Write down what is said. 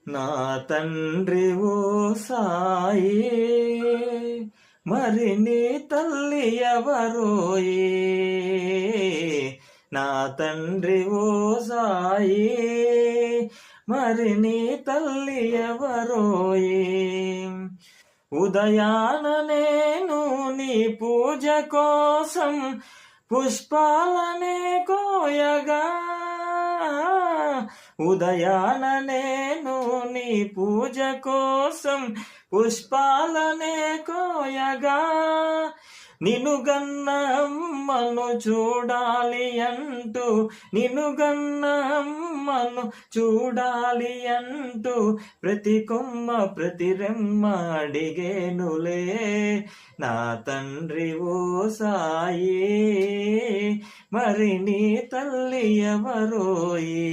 నా తండ్రి ఓ సాయి, మరి నీ తల్లి ఎవరోయే? నా తండ్రి ఓ సాయి, మరి నీ తల్లి ఎవరోయే? ఉదయాన నేను నీ పూజ కోసం పుష్పాలనే కోయగా, ఉదయాన నేను నీ పూజ కోసం పుష్పాలనే కోయగా, నిన్ను గన్న అమ్మను చూడాలి అంటూ, నిన్ను గన్న అమ్మను చూడాలి అంటూ ప్రతి కొమ్మ ప్రతి రెమ్మ అడిగేనులే. నా తండ్రి ఓ సాయి, మరి నీ తల్లి ఎవరోయే?